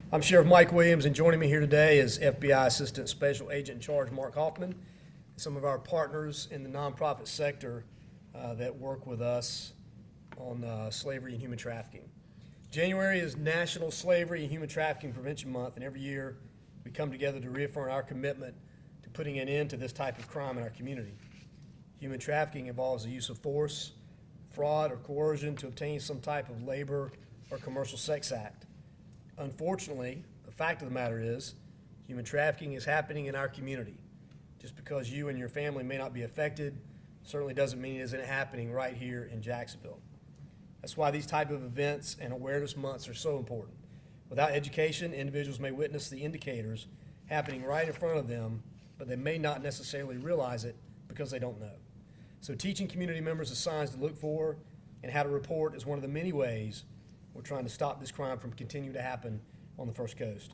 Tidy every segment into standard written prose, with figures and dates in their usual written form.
I'm Sheriff Mike Williams, and joining me here today is FBI Assistant Special Agent in Charge Mark Hoffman, and some of our partners in the nonprofit sector that work with us on slavery and human trafficking. January is National Slavery and Human Trafficking Prevention Month, and every year we come together to reaffirm our commitment to putting an end to this type of crime in our community. Human trafficking involves the use of force, fraud, or coercion to obtain some type of labor or commercial sex act. Unfortunately, the fact of the matter is, human trafficking is happening in our community. Just because you and your family may not be affected, certainly doesn't mean it isn't happening right here in Jacksonville. That's why these type of events and awareness months are so important. Without education, individuals may witness the indicators happening right in front of them, but they may not necessarily realize it because they don't know. So teaching community members the signs to look for and how to report is one of the many ways we're trying to stop this crime from continuing to happen on the First Coast.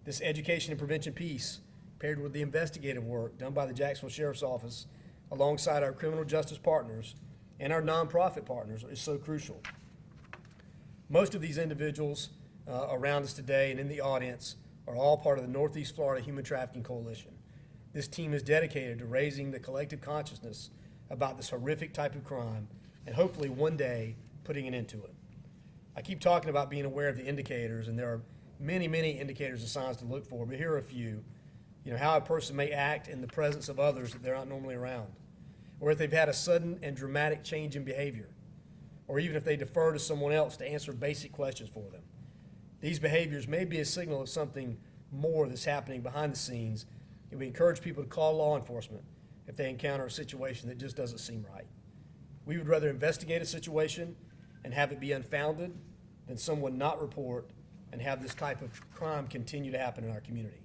This education and prevention piece, paired with the investigative work done by the Jacksonville Sheriff's Office alongside our criminal justice partners and our nonprofit partners, is so crucial. Most of these individuals around us today and in the audience are all part of the Northeast Florida Human Trafficking Coalition. This team is dedicated to raising the collective consciousness about this horrific type of crime and hopefully one day putting an end to it. I keep talking about being aware of the indicators, and there are many, many indicators and signs to look for, but here are a few. How a person may act in the presence of others that they're not normally around, or if they've had a sudden and dramatic change in behavior, or even if they defer to someone else to answer basic questions for them. These behaviors may be a signal of something more that's happening behind the scenes, and we encourage people to call law enforcement if they encounter a situation that just doesn't seem right. We would rather investigate a situation and have it be unfounded than someone not report and have this type of crime continue to happen in our community.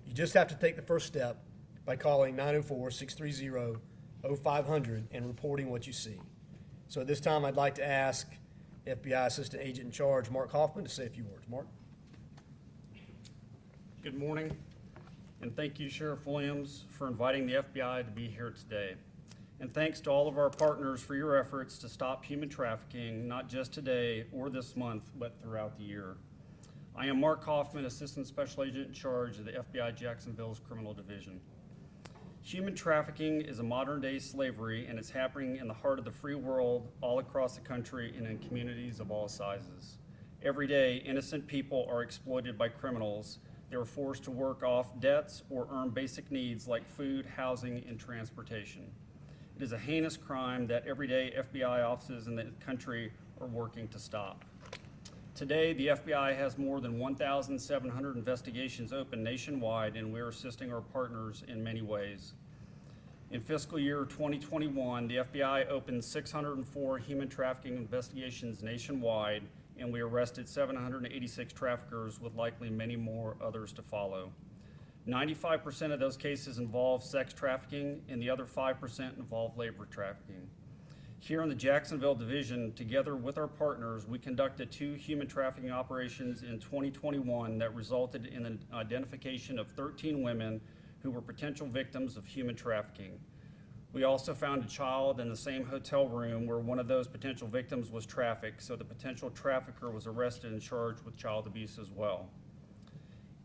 You just have to take the first step by calling 904-630-0500 and reporting what you see. So at this time, I'd like to ask FBI Assistant Agent in Charge Mark Hoffman to say a few words. Mark? Good morning, and thank you, Sheriff Williams, for inviting the FBI to be here today. And thanks to all of our partners for your efforts to stop human trafficking, not just today or this month, but throughout the year. I am Mark Hoffman, Assistant Special Agent in Charge of the FBI Jacksonville's Criminal Division. Human trafficking is a modern-day slavery, and it's happening in the heart of the free world, all across the country and in communities of all sizes. Every day, innocent people are exploited by criminals. They are forced to work off debts or earn basic needs like food, housing, and transportation. It is a heinous crime that everyday FBI offices in the country are working to stop. Today, the FBI has more than 1,700 investigations open nationwide, and we are assisting our partners in many ways. In fiscal year 2021, the FBI opened 604 human trafficking investigations nationwide, and we arrested 786 traffickers, with likely many more others to follow. 95% of those cases involve sex trafficking, and the other 5% involve labor trafficking. Here in the Jacksonville Division, together with our partners, we conducted 2 human trafficking operations in 2021 that resulted in an identification of 13 women who were potential victims of human trafficking. We also found a child in the same hotel room where one of those potential victims was trafficked, so the potential trafficker was arrested and charged with child abuse as well.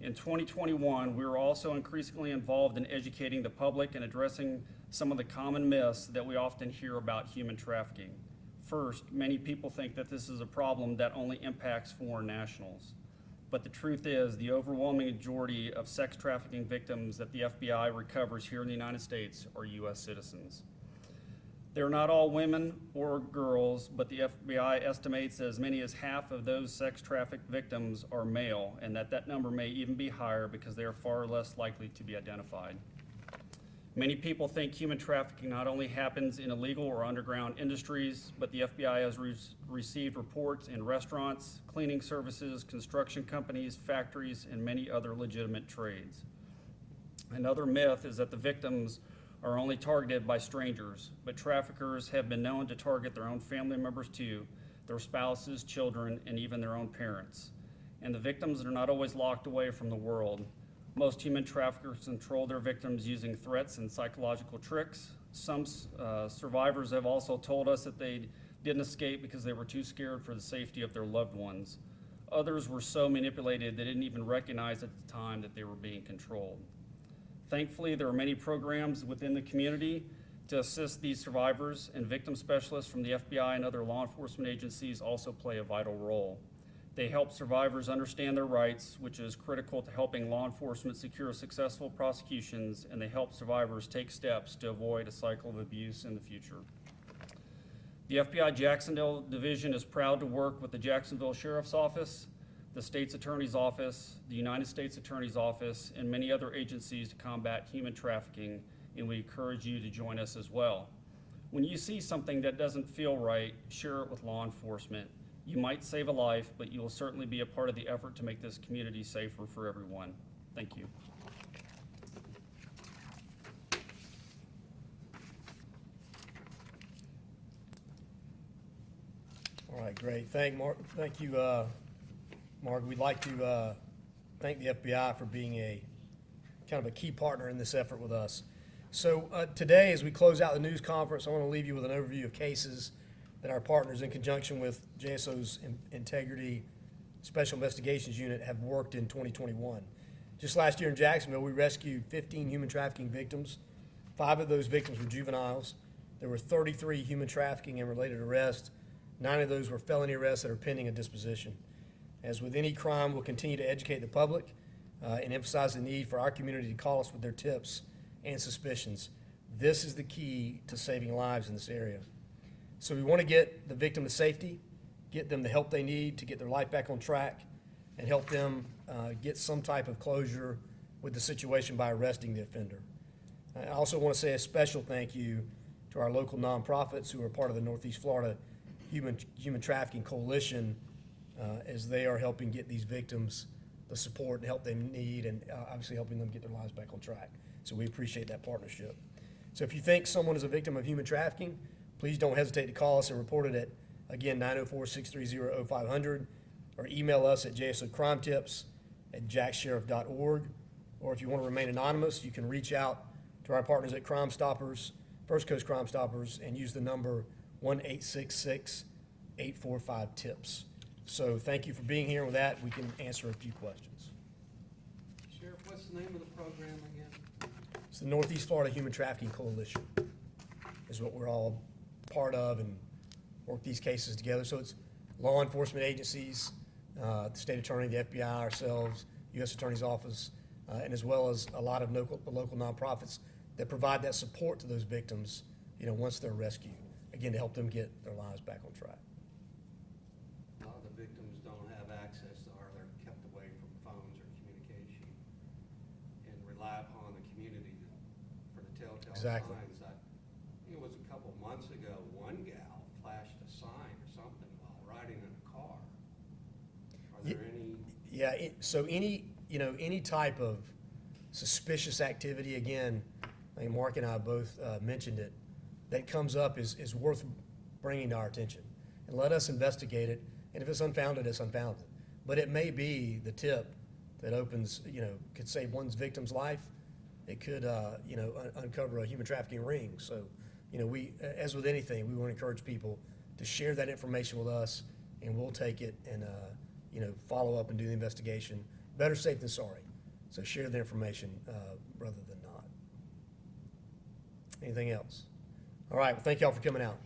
In 2021, we were also increasingly involved in educating the public and addressing some of the common myths that we often hear about human trafficking. First, many people think that this is a problem that only impacts foreign nationals. But the truth is, the overwhelming majority of sex trafficking victims that the FBI recovers here in the United States are U.S. citizens. They're not all women or girls, but the FBI estimates that as many as half of those sex trafficked victims are male, and that number may even be higher because they are far less likely to be identified. Many people think human trafficking not only happens in illegal or underground industries, but the FBI has received reports in restaurants, cleaning services, construction companies, factories, and many other legitimate trades. Another myth is that the victims are only targeted by strangers, but traffickers have been known to target their own family members too, their spouses, children, and even their own parents. And the victims are not always locked away from the world. Most human traffickers control their victims using threats and psychological tricks. Some survivors have also told us that they didn't escape because they were too scared for the safety of their loved ones. Others were so manipulated they didn't even recognize at the time that they were being controlled. Thankfully, there are many programs within the community to assist these survivors, and victim specialists from the FBI and other law enforcement agencies also play a vital role. They help survivors understand their rights, which is critical to helping law enforcement secure successful prosecutions, and they help survivors take steps to avoid a cycle of abuse in the future. The FBI Jacksonville Division is proud to work with the Jacksonville Sheriff's Office, the State's Attorney's Office, the United States Attorney's Office, and many other agencies to combat human trafficking, and we encourage you to join us as well. When you see something that doesn't feel right, share it with law enforcement. You might save a life, but you will certainly be a part of the effort to make this community safer for everyone. Thank you. All right, great. Thank you, Mark. We'd like to thank the FBI for being a kind of a key partner in this effort with us. So today, as we close out the news conference, I want to leave you with an overview of cases that our partners, in conjunction with JSO's Integrity Special Investigations Unit, have worked in 2021. Just last year in Jacksonville, we rescued 15 human trafficking victims. 5 of those victims were juveniles. There were 33 human trafficking and related arrests. 9 of those were felony arrests that are pending a disposition. As with any crime, we'll continue to educate the public and emphasize the need for our community to call us with their tips and suspicions. This is the key to saving lives in this area. So we want to get the victim to safety, get them the help they need to get their life back on track, and help them get some type of closure with the situation by arresting the offender. I also want to say a special thank you to our local nonprofits who are part of the Northeast Florida Human Trafficking Coalition, as they are helping get these victims the support and help they need, and obviously helping them get their lives back on track. So we appreciate that partnership. So if you think someone is a victim of human trafficking, please don't hesitate to call us and report it at, again, 904-630-0500, or email us at jsocrimetips@jacksheriff.org. Or if you want to remain anonymous, you can reach out to our partners at Crime Stoppers, First Coast Crime Stoppers, and use the number 1-866-845-TIPS. So thank you for being here. With that, we can answer a few questions. Sheriff, what's the name of the program again? It's the Northeast Florida Human Trafficking Coalition is what we're all part of, and work these cases together. So it's law enforcement agencies, the state attorney, the FBI, ourselves, U.S. Attorney's Office, and as well as a lot of local nonprofits that provide that support to those victims, once they're rescued, again, to help them get their lives back on track. A lot of the victims don't have access to, or they're kept away from phones or communication, and rely upon the community for the telltale Exactly. signs. It was a couple months ago, one gal flashed a sign or something while riding in a car. Are there any? Yeah, so any type of suspicious activity, again, I think Mark and I both mentioned it, that comes up is worth bringing to our attention. And let us investigate it, and if it's unfounded, it's unfounded. But it may be the tip that opens, could save one's victim's life. It could, uncover a human trafficking ring. So, we, as with anything, we want to encourage people to share that information with us, and we'll take it and, follow up and do the investigation. Better safe than sorry. So share the information rather than not. Anything else? All right, well, thank y'all for coming out.